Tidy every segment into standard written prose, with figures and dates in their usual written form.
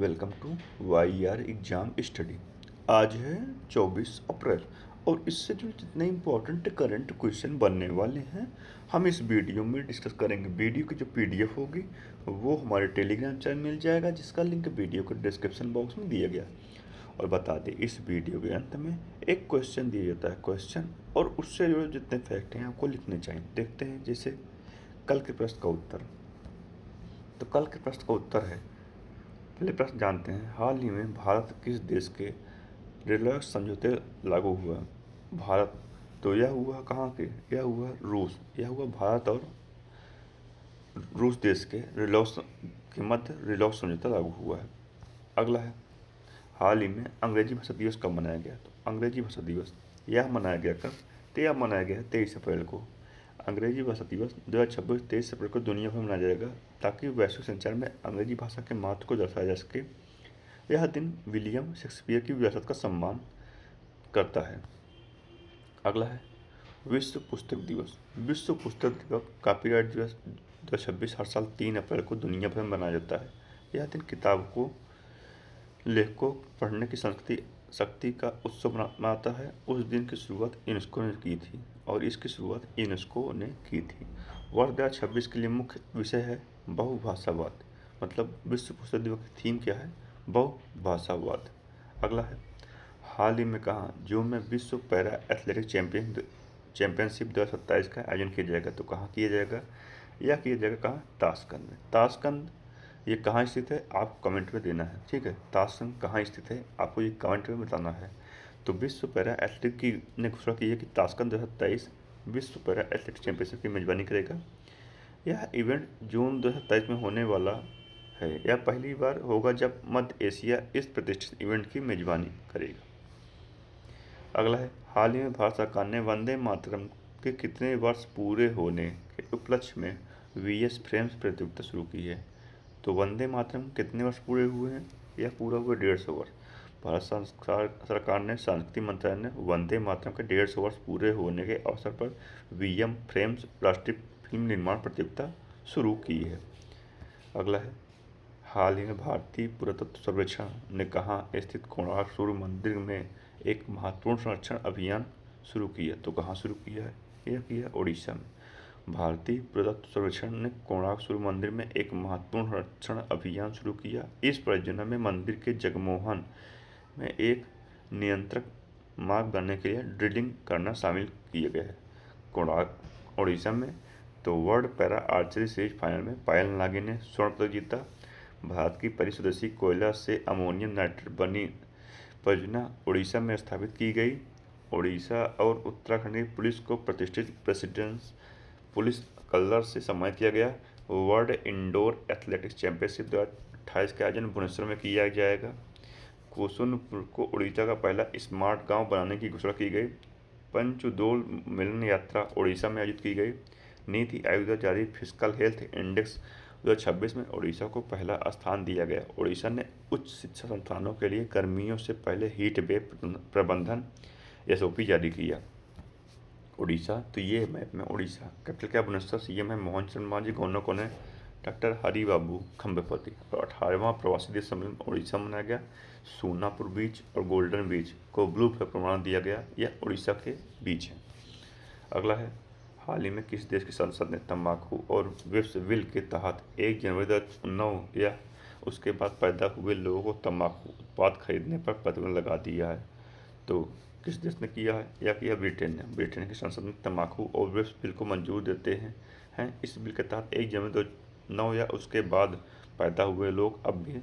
Welcome to Y R exam study. आज है 24 अप्रैल और इससे जो जितने इम्पोर्टेंट करंट क्वेश्चन बनने वाले हैं हम इस वीडियो में डिस्कस करेंगे। वीडियो की जो पीडीएफ होगी वो हमारे टेलीग्राम चैनल मिल जाएगा, जिसका लिंक वीडियो के डिस्क्रिप्शन बॉक्स में दिया गया। और बता दें, इस वीडियो के अंत में एक क्वेश्चन दिया जाता है क्वेश्चन, और उससे जुड़े जितने फैक्ट हैं आपको लिखने चाहिए। देखते हैं, जैसे कल के प्रश्न का उत्तर। तो कल के प्रश्न का उत्तर है, पहले प्रश्न जानते हैं, हाल ही में भारत किस देश के रिलायंस समझौते लागू हुआ? भारत। तो यह हुआ कहाँ के? यह हुआ रूस। यह हुआ भारत और रूस देश के रिलायंस के मध्य रिलायंस समझौता लागू हुआ है। अगला है, हाल ही में अंग्रेजी भाषा दिवस कब मनाया गया? तो अंग्रेजी भाषा दिवस यह मनाया गया कब? तो यह मनाया गया है 23 अप्रैल को। अंग्रेजी भाषा दिवस 2026 23 अप्रैल को दुनिया भर में मनाया जाएगा, ताकि वैश्विक संचार में अंग्रेजी भाषा के महत्व को दर्शाया जा सके। यह दिन विलियम शेक्सपियर की विरासत का सम्मान करता है। अगला है, विश्व पुस्तक दिवस। विश्व पुस्तक दिवस कॉपीराइट दिवस 2026 हर साल 3 अप्रैल को दुनिया भर में मनाया जाता है। यह दिन किताब को, लेखकों पढ़ने की शक्ति का उत्सव मनाता है। उस दिन की शुरुआत यूनेस्को ने की थी, और इसकी शुरुआत यूनेस्को ने की थी। वर्ष 2026 के लिए मुख्य विषय है बहुभाषावाद। मतलब विश्व पुस्तक दिवस की थीम क्या है? बहुभाषावाद। अगला है, हाल ही में कहाँ जून में विश्व पैरा एथलेटिक चैंपियनशिप 2027 का आयोजन किया जाएगा? तो कहाँ किया जाएगा? यह किया जाएगा कहाँ? ताशकंद में। ताशकंद ये कहाँ स्थित है आपको कमेंट में देना है, ठीक है। ताशकंद कहाँ स्थित है आपको ये कमेंट में बताना है। तो विश्व पैरा एथलेटिक की ने घोषणा की है कि ताशकंद 2023 विश्व पैरा एथलेटिक चैंपियनशिप की मेजबानी करेगा। यह इवेंट जून 2027 में होने वाला है। यह पहली बार होगा जब मध्य एशिया इस प्रतिष्ठित इवेंट की मेजबानी करेगा। अगला है, हाल ही में भारत सरकार ने वंदे मातरम के कितने वर्ष पूरे होने के उपलक्ष्य में वीएस फ्रेम्स प्रतियोगिता शुरू की है? तो वंदे मातरम कितने वर्ष पूरे हुए हैं? यह पूरा हुआ 150 वर्ष। भारत सरकार ने, सांस्कृतिक मंत्रालय ने वंदे मातरम के 150 वर्ष पूरे होने के अवसर पर वीएम फ्रेम्स राष्ट्रीय फिल्म निर्माण प्रतियोगिता शुरू की है। अगला है, हाल ही में भारतीय पुरातत्व सर्वेक्षण ने कहाँ स्थित कोणार्क सूर्य मंदिर में एक महत्वपूर्ण संरक्षण अभियान शुरू किया? तो कहाँ शुरू किया है? यह किया उड़ीसा में। भारतीय पुरातत्व सर्वेक्षण ने कोणार्क सूर्य मंदिर में एक महत्वपूर्ण संरक्षण अभियान शुरू किया। इस परियोजना में मंदिर के जगमोहन में एक नियंत्रक मार्ग बनाने के लिए ड्रिलिंग करना शामिल किया गया है। कोणार्क उड़ीसा में। तो world para archery series final में पायल नागी ने स्वर्ण पदक जीता। भारत की पहली स्वदेशी कोयला से अमोनियम नाइट्रेट बनी परियोजना उड़ीसा में स्थापित की गई। उड़ीसा और उत्तराखंड की पुलिस को प्रतिष्ठित प्रेसिडेंस पुलिस कलर से सम्मानित किया गया। वर्ल्ड इंडोर एथलेटिक्स चैंपियनशिप 2028 का आयोजन भुवनेश्वर में किया जाएगा। कुसुमपुर को उड़ीसा का पहला स्मार्ट गांव बनाने की घोषणा की गई। पंचदोल मिलन यात्रा उड़ीसा में आयोजित की गई। नीति आयोग द्वारा जारी फिस्कल हेल्थ इंडेक्स 2026 में उड़ीसा को पहला स्थान दिया गया। उड़ीसा ने उच्च शिक्षा संस्थानों के लिए गर्मियों से पहले हीट वेव प्रबंधन एसओपी जारी किया। उड़ीसा। तो ये मैप में उड़ीसा। कैपिटल क्या? भुवनेश्वर। सीएम है मोहन चरण मांझी। गवर्नर कौन है? डॉक्टर हरिबाबू खम्बेपति। और 18वां प्रवासी देश सम्मेलन उड़ीसा में मनाया गया। सोनापुर बीच और गोल्डन बीच को ब्लू फ्लैग प्रमाण दिया गया। यह उड़ीसा के बीच है। अगला है, हाल ही में किस देश की संसद ने तंबाकू और वेब्स बिल के तहत 1 जनवरी 2009 या उसके बाद पैदा हुए लोगों को तंबाकू उत्पाद खरीदने पर प्रतिबंध लगा दिया है? तो किस देश ने किया है? या किया ब्रिटेन ने। ब्रिटेन की संसद ने तंबाकू और वेब्स बिल को मंजूर देते हैं। इस बिल के तहत 1 जनवरी 2009 या उसके बाद पैदा हुए लोग अब भी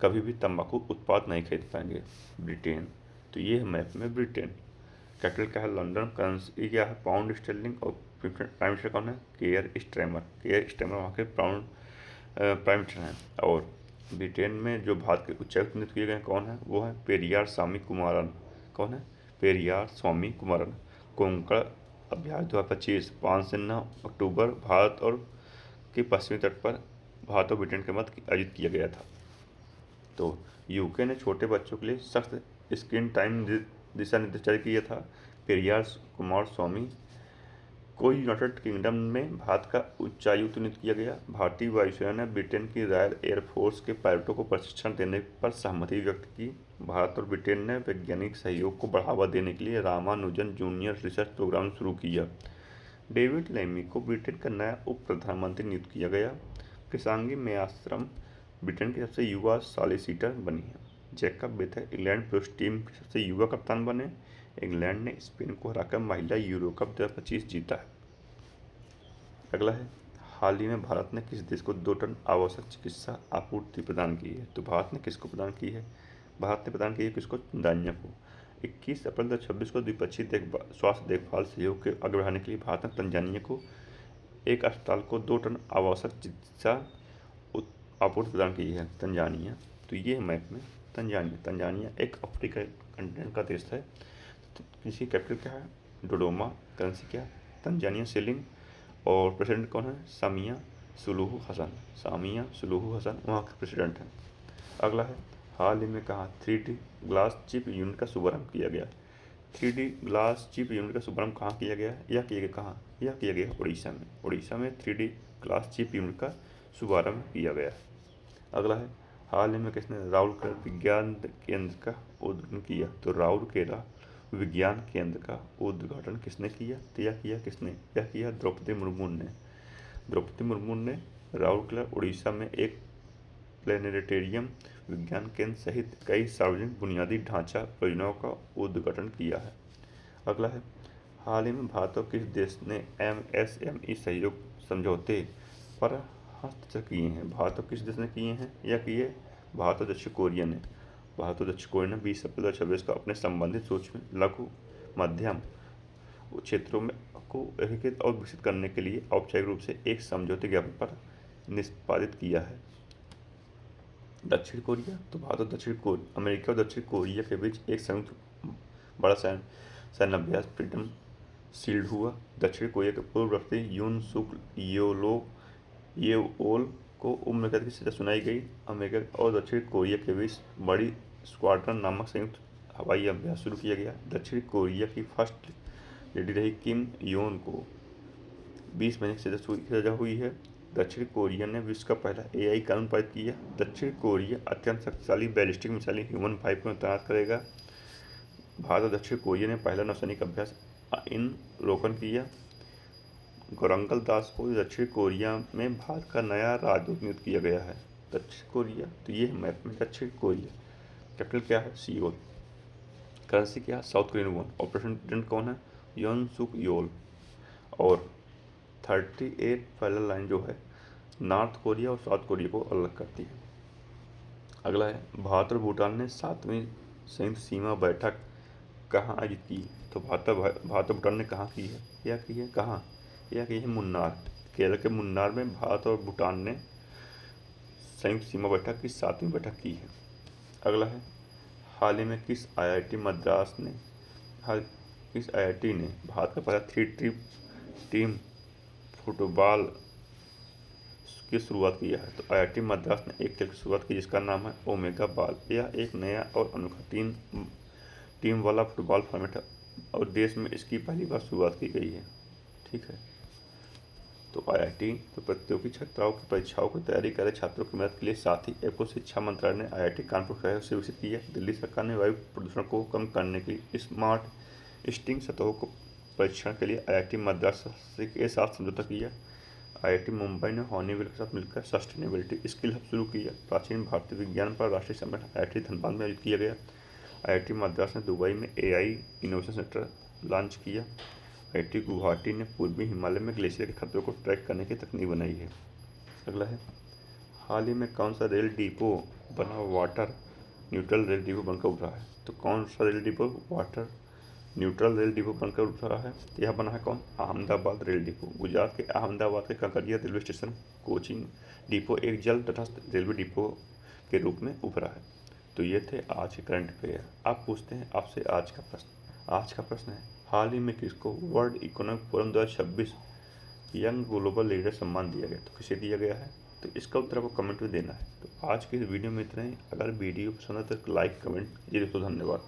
कभी भी तंबाकू उत्पाद नहीं खरीद पाएंगे। ब्रिटेन। तो ये है मैप में ब्रिटेन। कैपिटल क्या है? लंदन। करेंसी क्या है? Pound sterling. और प्राइम मिनिस्टर कौन है? Care stammer. केयर स्टैमर वहाँ के प्राइम मिनिस्टर हैं। और ब्रिटेन में जो भारत के उच्चायुक्त नियुक्त किए गए कौन है? वो है पेरियार स्वामी कुमारन। कौन है? पेरियार स्वामी कुमारन। कोंकण अभ्यास 2025 5 से 9 अक्टूबर भारत और के पश्चिमी तट पर भारत और ब्रिटेन के मध्य आयोजित किया गया था। तो यूके ने छोटे बच्चों के लिए सख्त स्क्रीन टाइम दिशा निर्देश जारी किया था। पेरियार कुमार स्वामी कोई यूनाइटेड किंगडम में भारत का उच्चायुक्त नियुक्त किया गया। भारतीय वायुसेना ने ब्रिटेन की रॉयल एयरफोर्स के पायलटों को प्रशिक्षण देने पर सहमति व्यक्त की। भारत और ब्रिटेन ने वैज्ञानिक सहयोग को बढ़ावा देने के लिए रामानुजन जूनियर रिसर्च प्रोग्राम शुरू किया। डेविड लेमी को ब्रिटेन का नया उप प्रधानमंत्री नियुक्त किया गया। किसांगी मेयास्त्रम ब्रिटेन की सबसे युवा सॉलिसिटर बनी है। जैकब बेथर इंग्लैंड पुरुष टीम के सबसे युवा कप्तान बने। इंग्लैंड ने स्पेन को हराकर महिला यूरो कप 2025 जीता है। अगला है, हाल ही में भारत ने किस देश को 2 टन आवश्यक चिकित्सा आपूर्ति प्रदान की है? तो भारत ने किसको प्रदान की है? भारत ने प्रदान की है किसको? तंजानिया को। 21 अप्रैल 2026 को द्विपक्षीय स्वास्थ्य देखभाल सहयोग के आगे बढ़ाने के लिए भारत ने तंजानिया को एक अस्पताल को 2 टन आवश्यक चिकित्सा आपूर्ति प्रदान की है। तंजानिया, तो ये मैप में तंजानिया एक अफ्रीका कंटिनेंट का देश है। तो इसकी कैपिटल क्या है? डोडोमा। करेंसी क्या है? Tanzania shilling. और प्रेसिडेंट कौन है? सामिया सुलूहू हसन वहाँ के प्रेसिडेंट हैं। अगला है, हाल ही में कहाँ 3D ग्लास चिप यूनिट का शुभारंभ किया गया? 3D ग्लास चिप यूनिट का शुभारंभ कहाँ किया गया? यह किया गया कहाँ? यह किया गया उड़ीसा में 3D ग्लास चिप यूनिट का शुभारंभ किया गया। अगला है, हाल ही में किसने राउरकेला विज्ञान केंद्र का उद्घाटन किया? तो राउरकेला विज्ञान केंद्र का उद्घाटन किसने किया? तो यह किया द्रौपदी मुर्मू ने राउरकेला उड़ीसा में एक प्लेनेटेरियम विज्ञान केंद्र सहित कई सार्वजनिक बुनियादी ढांचा परियोजनाओं का उद्घाटन किया है। अगला है, हाल ही में भारत और किस देश ने MSME सहयोग समझौते पर हस्ताक्षर किए हैं? भारत और किस देश ने किए हैं? यह किए भारत और दक्षिण कोरिया ने। भारत और दक्षिण कोरिया ने 20 अप्रैल 2026 को अपने संबंधित सूक्ष्म लघु मध्यम क्षेत्रों में को एकीकृत और विकसित करने के लिए औपचारिक रूप से एक समझौते ज्ञापन पर निष्पादित किया है। दक्षिण कोरिया, तो भारत और अमेरिका और दक्षिण कोरिया के बीच एक संयुक्त बड़ा सैन्य अभ्यास फ्रीडम शील्ड हुआ। दक्षिण कोरिया के पूर्व राष्ट्रपति यून सुक येओल को उम्र कैद की सजा सुनाई गई। अमेरिका और दक्षिण कोरिया के बीच बड़ी स्क्वाड्रन नामक संयुक्त हवाई अभ्यास शुरू किया गया। दक्षिण कोरिया की फर्स्ट लेडी रही किम योन को 20 महीने की सजा हुई है। दक्षिण कोरिया ने विश्व का पहला AI कानून पारित किया। दक्षिण कोरिया अत्यंत शक्तिशाली बैलिस्टिक मिसाइलें ह्यूमन 5 में तैनात करेगा। भारत और दक्षिण कोरिया ने पहला नौसैनिक अभ्यास इन रोकन किया। गौरंगल दास को दक्षिण कोरिया में भारत का नया राजदूत नियुक्त किया गया है। दक्षिण कोरिया, तो ये मैप में दक्षिण कोरिया। कैपिटल क्या है? सियोल। करेंसी क्या है? South Korean von. और प्रेसिडेंट कौन है? योन सुक योल। और 38 पैरेलल लाइन जो है नॉर्थ कोरिया और साउथ कोरिया को अलग करती है। अगला है, भारत और भूटान ने 7वीं संयुक्त सीमा बैठक कहाँ आयोजित की? तो भारत और भूटान ने कहाँ की है? यह की है कहाँ? यह की है मुन्नार। केरल के मुन्नार में भारत और भूटान ने संयुक्त सीमा बैठक की 7वीं बैठक की है। अगला है, हाल ही में किस IIT ने भारत का पहला 3 टीम फुटबॉल की शुरुआत किया है? तो IIT मद्रास ने एक खेल की शुरुआत की जिसका नाम है ओमेगा बॉल। यह एक नया और अनोखा टीम वाला फुटबॉल फॉर्मेट है और देश में इसकी पहली बार शुरुआत की गई है। ठीक है, तो IIT तो प्रतियोगी छात्राओं की परीक्षाओं की तैयारी कर रहे छात्रों की मदद के लिए, साथ ही ऐप को शिक्षा मंत्रालय ने IIT कानपुर सहयोग से विकसित किया। दिल्ली सरकार ने वायु प्रदूषण को कम करने के लिए स्मार्ट स्टिंग सतहों को परीक्षण के लिए IIT मद्रास के साथ समझौता किया। IIT मुंबई ने हॉनीवेल के साथ मिलकर सस्टेनेबिलिटी स्किल हब शुरू किया। प्राचीन भारतीय विज्ञान पर राष्ट्रीय सम्मेलन IIT धनबाद में आयोजित किया गया। IIT मद्रास ने दुबई में AI इनोवेशन सेंटर लॉन्च किया। IIT गुवाहाटी ने पूर्वी हिमालय में ग्लेशियर के खतरों को ट्रैक करने की तकनीक बनाई है। अगला है, हाल ही में कौन सा रेल डिपो बना वाटर न्यूट्रल रेल डिपो बनकर उभरा है? तो कौन सा rail depot water neutral rail depot बनकर उभरा है? यह बना है कौन? Ahmedabad rail depot. गुजरात के अहमदाबाद के Kankaria railway station coaching depot एक जल तटस्थ रेलवे डिपो के रूप में उभरा है। तो ये थे आज के करंट अफेयर। आप पूछते हैं आपसे आज का प्रश्न है, हाल ही में किसको world economic forum 2026 young global leader सम्मान दिया गया? तो किसे दिया गया है? तो इसका उत्तर आपको कमेंट में देना है। तो आज के इस वीडियो में इतना ही। अगर वीडियो पसंद है तो लाइक कमेंट कीजिए। दोस्तों धन्यवाद।